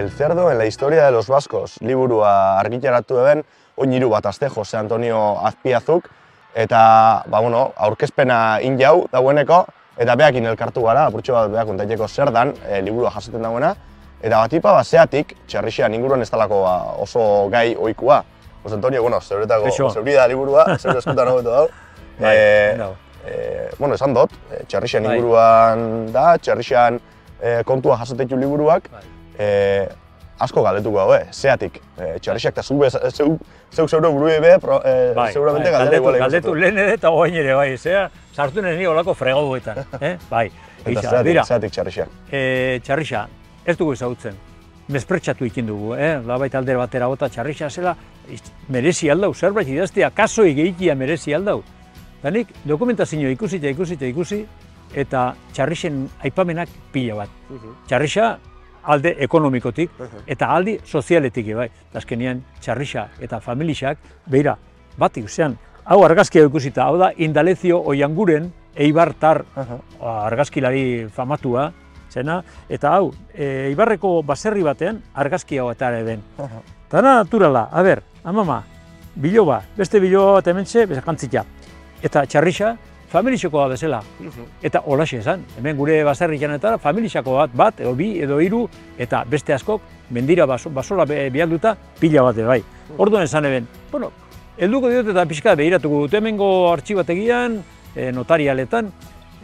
El cerdo en la historia de los vascos, liburua argitaratu eben, oin hiru bat aste Jose Antonio Azpiazuk, eta, aurkezpena injau dagoeneko, eta behakin elkartu gara, apurtxo bat behak kontaiteko zer dan, liburua jasoten dagoena, eta batipa, zeatik, Txarrixean inguruan ez talako oso gai ohikua. Jose Antonio, zeuri da liburua, zeuri eskutan hobeto dau. Esan dut, Txarrixean inguruan da, Txarrixean kontua jasotetu liburuak, asko galdetuko hau, zeatik, Txarrixak eta zeuk zeuro burui ebe, seguramente galdera igual egin. Galdetu lehen ere eta oain ere, bai, sartu neni olako fregoduetan, bai. Eta zeatik Txarrixak? Txarrixa, ez dugu ezagutzen, mespretxatu ikin dugu, labait aldera batera gota Txarrixa zela, merezi aldau, zerbait idaztea, kasoi gehikia merezi aldau. Danik dokumentazio ikusi, eta Txarrixen aipamenak pila bat. Txarrixa alde ekonomikotik eta aldi sozialetik bai. Azkenean Txarrixa eta familixak, beira, bat ikusean, hau argazkia ikusita, hau da Indalezio Oianguren eibartar argazkilari famatua, zena, eta hau, Eibarreko baserri batean argazkia bat ere den. Eta naturala, a ber, amama, biloba, beste biloba bat hementxe, bezakantzita. Eta Txarrixa, familixakoa bezala. Eta holaxe esan, hemen gure baserrian eta familixako bat, edo bi, edo hiru, eta beste askok, mendira basola bialduta, pila bate bai. Orduan esan eben, helduko diot eta pixka behiratuko dut, hemengo artxibategian, notarialetan,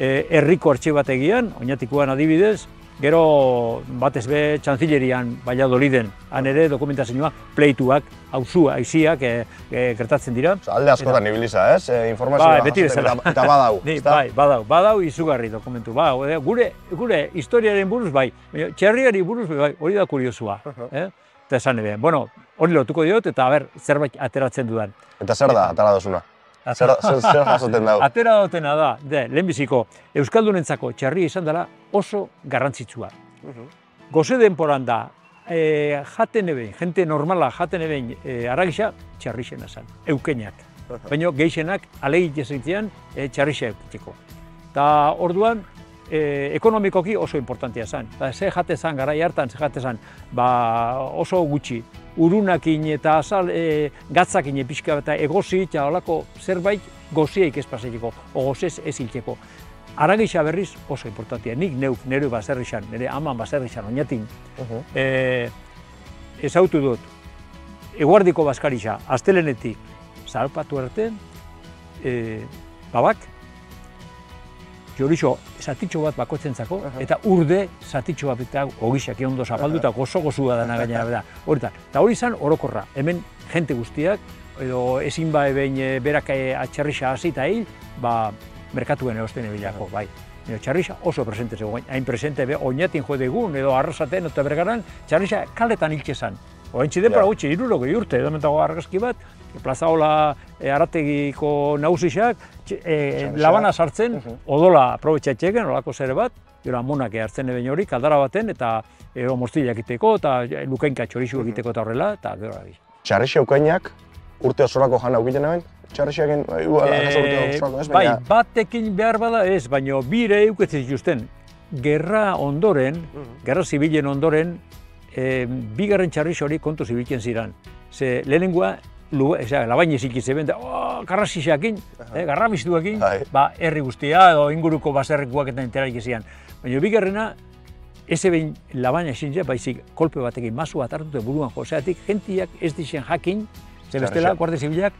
herriko artxibategian, oinatikoan adibidez, gero batez be Txantzilerian Valladoliden, han ere dokumentazioa, pleituak, auzua, aiziak gertatzen dira. Alde askotan ibiliza, ez? Informazioa jasoten eta badau. Bai, badau izugarri dokumentu. Gure historiaren buruz bai, Txarriari buruz bai, hori da kuriosua. Eta esan eben, hori lotuko diot eta zerbait ateratzen dudan. Eta zer da, atera dozuna? Zer jasoten dago? Atera dutena da, lehenbiziko, Euskaldunentzako Txarria izan dela oso garrantzitsua. Goze denporan da, jaten eben, jente normala jaten eben aragisa, Txarrixena zen, eukeinak. Baina gehixenak alegit ezitean Txarrixa eukiteko. Eta orduan, ekonomikoki oso importantia zen. Ze jate zen, garai hartan, ze jate zen, oso gutxi. Urunakin eta gatzakin pixka eta egozi eta olako zerbait goziaik ez pasatzeko, o gozez ez hiltzeko. Aragisa berriz oso importantia. Nik nire baserrixan, nire aman baserrixan oinatin, ezautu dut, eguardiko baskarixa, astelenetik zarpatu arte, babak, jorixo zatitxo bat bakoitzentzako, eta urde zatitxo bat eta ogixak ondo zapalduta gozo-gozua dana gainera. Eta hori izan orokorra, hemen jente guztiak, edo ezin eben berak Txarrixa hasi eta hil, merkatuen egosten ebilako, bai. Txarrixa oso presente zegoen, hain presente oinatin jode egun, edo arrasaten, eta bergaran, Txarrixa kaletan hiltxe zan. Oentzi denpora gutxi, 60 urte, edo mentago argazki bat, plazaola arategiko nausixak, labana sartzen, odola aprobetxatxeken, olako zere bat, gero amonak hartzen eben hori, kaldara baten, eta moztila egiteko, eta lukainka txorixu egiteko eta horrela, eta gero ari. Txarrixa eukainak urte osorako jana eukiten eben? Txarrixaken, urte osorako ez? Bai, batekin behar bada ez, baina bire euketzen zituzten. Gerra ondoren, gerra zibilen ondoren, bigarren Txarrixa hori kontu zibilken ziren. Ze lehenengoa, labain ezik izeben, garrasixakin, garramiztuakin, herri guztia edo inguruko baserrikuak eta enteraik ezian. Baina bigarrena, ez eben labaina ezin zea, baizik kolpe batekin masu bat hartute buruan joseatik, gentiak ez dixen jakin, ze bestela, Guardia Zibilak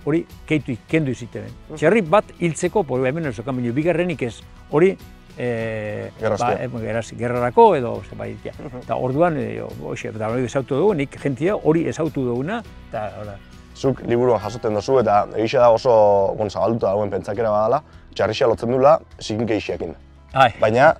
hori kendu iziteben. Txarri bat hiltzeko, hemen ezokan, baina bigarrenik ez, hori gerrarako edo zerbait. Eta orduan, hori ezautu dugu, nik jentia hori ezautu duguna. Zuk liburuan jasoten duzu eta egisa da oso zabalduta dagoen pentsakera badala, Txarrixa lotzen dula zikinkeixiakin. Baina,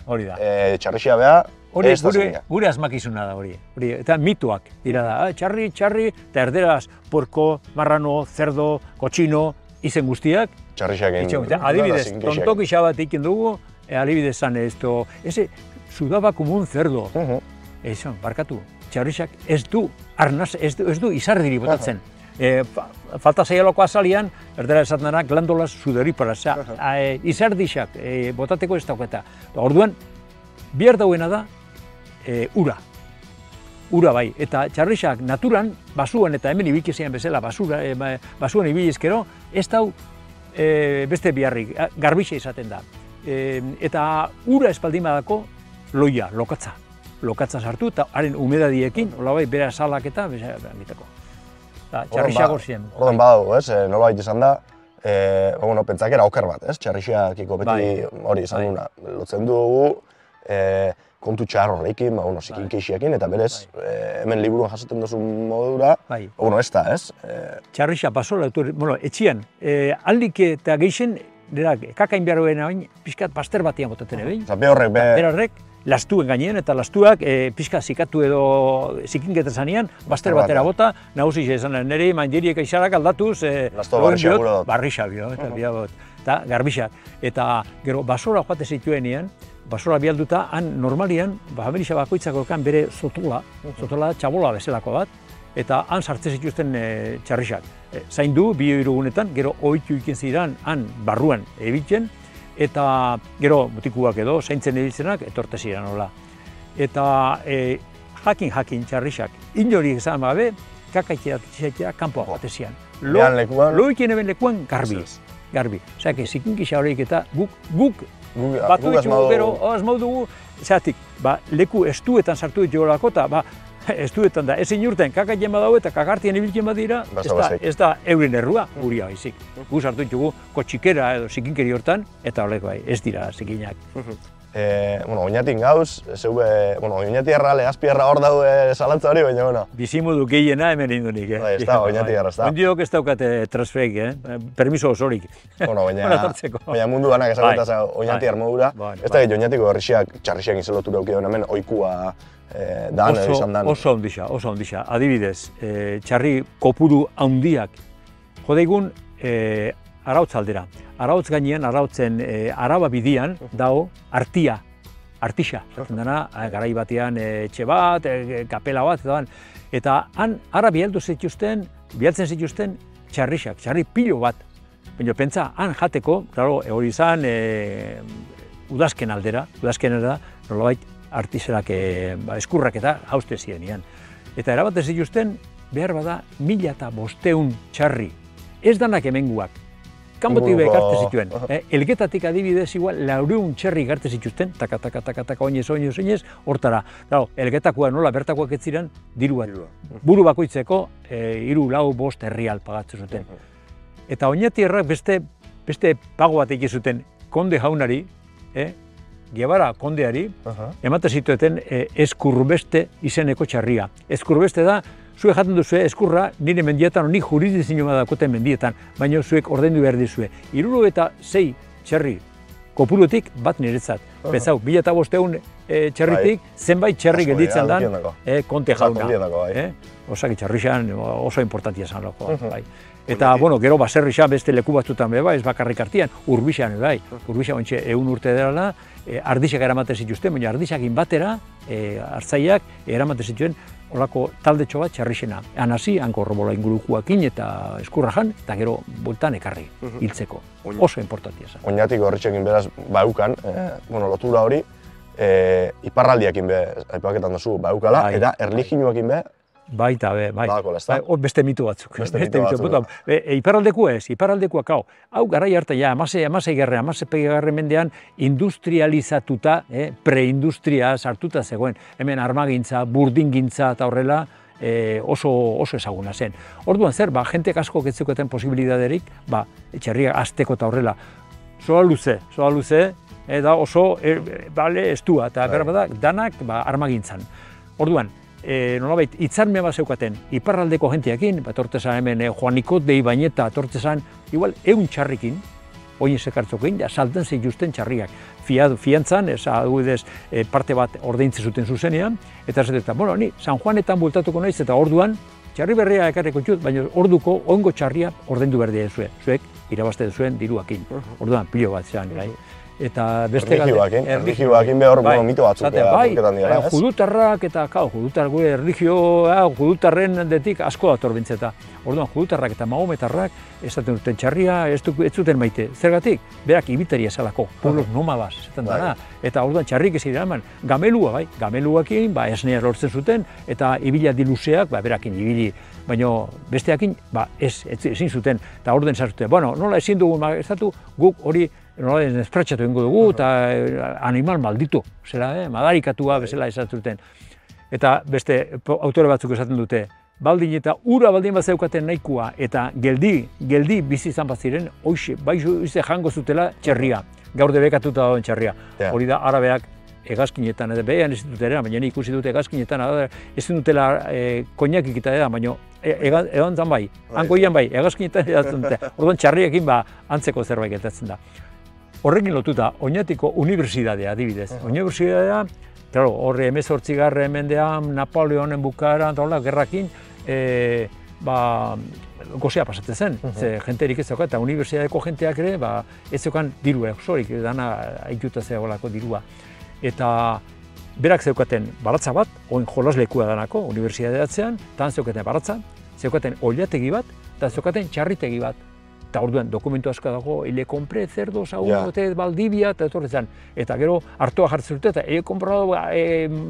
Txarrixa beha ez da zikina. Gure asmakizuna da hori. Eta mituak dira da, txarri, eta erderaz, porko, marrano, cerdo, kotxino, izen guztiak. Txarrixakin. Adibidez, tontok isa bat ikin dugu, adibidez zan ese sudaba como un cerdo. Eso, barkatu, Txarrixak ez du arnaz, ez du izardiri botatzen. Falta zaialoko azalian, erdera esaten dara, glandolas sudoríparas, izardixak botateko ez dauketa. Orduan, bihar dauena da, ura. ura bai. Eta txarrixak naturan, basuan eta hemen ibilkezean bezala, basuan ibilizkero, ez dau beste biharrik, garbixa izaten da. Eta ura espaldin badako, loia, lokatza sartu, eta haren humedadiekin, bai, bera salak eta, egiteko. Txarrixak hor ziren. Orduan badago, ez, nolabait izan da, pentsakera oker bat, ez, txarrixakiko beti hori izan duna. Lotzen dugu, kontu txar horrekin, zikinkeixekin, eta berez, hemen liburuan jasoten duzu modura, ez da, ez? Txarrixa basola, etxian, aldik eta geixen, kakain behar behar bain, pixkat paster batian botaten egin. Horrek, lastuen gainean, eta lastuak pixka zikatu edo zikinketan zanean, baster batera bota, nagusi izan nire mandiriek aixarak aldatuz, barrixa bio, eta garbixak. Eta gero basola joate zituenean, basola bialduta, han normalian, aberixa bakoitzako bere zotola txabola bezalako bat, eta han sartzen zituzten txarrixak. Zaindu, 2 gunetan, gero ohitu iken ziren, han barruan ebitzen, eta gero mutikuak edo, zaintzen ebiltzenak, etorte ziren hola. Eta jakin txarrixak, inori ezan gabe, kakaitea kanpoa batezian. Loikien eben lekuan garbi. Osea, zikinkisa horiek eta guk batu ditugu, gero, asmau dugu, zeatik, leku estuetan sartu ditugu lako, eta estuetan da, ezin urten kakaien badau eta kakartien ibiltzen badira, ez da euren errua, guria baizik. Gu sartu ditugu kotxikera edo zikinkeri hortan, eta horrek bai, ez dira zikinak. Oñatin gauz, Oñati errale, azpierra hor daude zalantza hori, baina, Bizimudu gehiena hemen indunik, Ez da, Oñati erra, ez da. Ondiok ez daukate transferik, permiso osorik. Baina mundu banak ezagutaz Oñati ermodura, ez da, Oñatiko txarrixak izelotu daukio hemen oikua dan edo izan dan. Oso ondisa. Adibidez, txarri kopuru handiak jodeigun Arautz aldera. Arautz gainean, Arautzen Araba bidian dago artixa. Garai batean etxe bat, kapela bat, eta han ara bialtzen zituzten txarrixak, txarri pilo bat. Baina pentsa, han jateko, hori izan udazken aldera, nolabait artizerak eskurrak eta hauzte zirenean. Eta erabaten zituzten, behar bada, 1500 txarri. Ez danak hemenguak. Kanbotik bekarte zituen. Elgetatik adibidez igual 400 txerri garte zituzten, taka, oinez, hortara. Elgetakoa nola bertakoak ez ziren, diru bat. Buru bakoitzeko 3, 4, 5 herrial pagatzen zuten. Eta Oñati errak beste pago bat egin zuten konde jaunari, Guevara kondeari, ematen zitueten eskurbeste izeneko txarria. Eskurbeste da, zuek jaten duzue eskurra nire mendietan, nik jurisdizio dakoten mendietan, baina zuek ordaindu behar dizue. 76 txerri kopurutik bat niretzat. Bezau, 1500 txerritik zenbait txerri gelditzen dan konte jauna. Osaki txarrixan oso importantia zan loko. Eta, gero baserrixan beste leku batzutan beba, ez bakarrik artian, urbixan bai. Urbixan ontxe 100 urte derala, ardixak eramaten zituzten, baina ardixakin batera, hartzaiak eramaten zituen horako taldetxo bat txarrixena. Han hasi, hanko robola ingurukuakin eta eskurra jan, eta gero bultan ekarri, hiltzeko. Oso importantia zen. Oñatiko horritxekin beraz baukan, lotura hori, iparraldiakin be, aipaketan duzu, baukala, eta erliginuakin be, Baita, beste mitu batzuk. Iparraldekua ez, iparraldekuak hau. Hau garai harta, amasei garren mendean industrializatuta, preindustria sartuta zegoen. Hemen armagintza, burdingintza eta horrela oso ezaguna zen. Orduan zer, jentek asko ketzeukaten posibilidaderik, etxerriak azteko eta horrela. Zoa luze, eta oso estua, eta berbada, danak armagintzan. Orduan, nolabait, hitzarmea bat zeukaten iparraldeko jenteakin, etortezan hemen Juanikot de Ibañeta etortezan, igual 100 txarrikin, oinez ekartzokin, salten zituzten txarriak. Fiantzan, adibidez, parte bat ordaintzen zuten zuzenean, eta zaten, ni San Juanetan bultatuko naiz, eta orduan, txarri berria ekarriko txut, baina orduko ongo txarria ordaindu berdea zuek irabazten zuen diruakin. Orduan, pilo bat zean, eta beste erlijioakin behar mito batzuk apurketan dira, ez? Judutarrak eta, judutar gure erlijioa, judutarren detik asko dator bintzeta. Orduan, judutarrak eta mahometarrak esaten duten txarria ez zuten maite. Zergatik, berak ibitaria esalako, pueblos nómadas, esaten dara. Eta orduan txarrik ez dira eman, gamelua, bai, gameluakin, esnea lortzen zuten, eta ibila diluzeak, berakin ibili, baina besteakin, ezin zuten, eta orduan esan bueno, nola ezin dugu estatu, guk hori nola espratxatu egingo dugu, eta animal malditu, madarikatua bezala esaten zuten. Eta beste autore batzuk esaten dute, baldin eta ura baldin bat zeukaten nahikoa, eta geldi bizi izan bat ziren, hoxe, baize jango zutela txerria, gaur debekatuta dagoen txerria. Hori da, arabeak hegazkinetan, behean ez dut ere, baina ikusi dut hegazkinetan, ez dutela koinakik eta baina egon zan bai, hangoian bai, hegazkinetan edatzen dute. Orduan txarriekin antzeko zerbait gertatzen da. Horrekin lotuta, Oñatiko unibertsitatea adibidez. Unibertsitatea, claro, horre 18. mendean, Napoleonen bukaeran, gerrakin, gozea pasatzen zen, jenterik ez zeukan, eta unibertsitateko jenteak ere, ez zeukan dirua, sorik, dana aituta zegoelako dirua. Eta berak zeukaten baratza bat, oin jolaslekua danako, unibertsitateatzean, eta zeukaten baratza, zeukaten oilategi bat, eta zeukaten txarritegi bat. Eta orduan, dokumentu asko dago, le compré cerdos a uno de Valdivia, eta etorretzen. Eta gero, hartoa jartzen dute, eta he comprado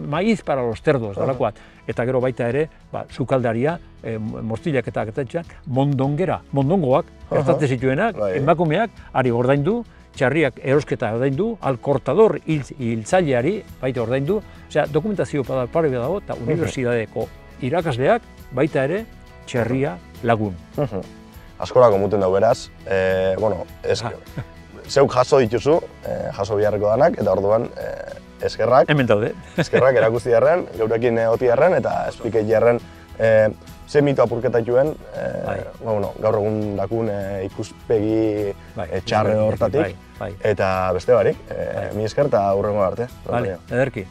maíz para los cerdos, dalakoat. Eta gero baita ere, sukaldaria, moztilak eta gertatzen, mondongoak, gertatzen zituenak, emakumeak, ari ordaindu, txarriak erosketa ordaindu, alkortador hiltzaileari baita ordaindu, osea, dokumentazio pare dago, eta unibertsitateko irakasleak baita ere txarria lagun. Askorako muten dugu beraz, zeuk jaso dituzu, jaso biharreko danak, eta orduan eskerrak. Hemen daude. Eskerrak erakusti jarren, geurekin oti jarren, eta esplikei jarren ze mito apurketa dituen, gaur egun dakun ikuspegi txarre hortatik, eta beste barik, mi esker eta hurrengo arte. Ederki.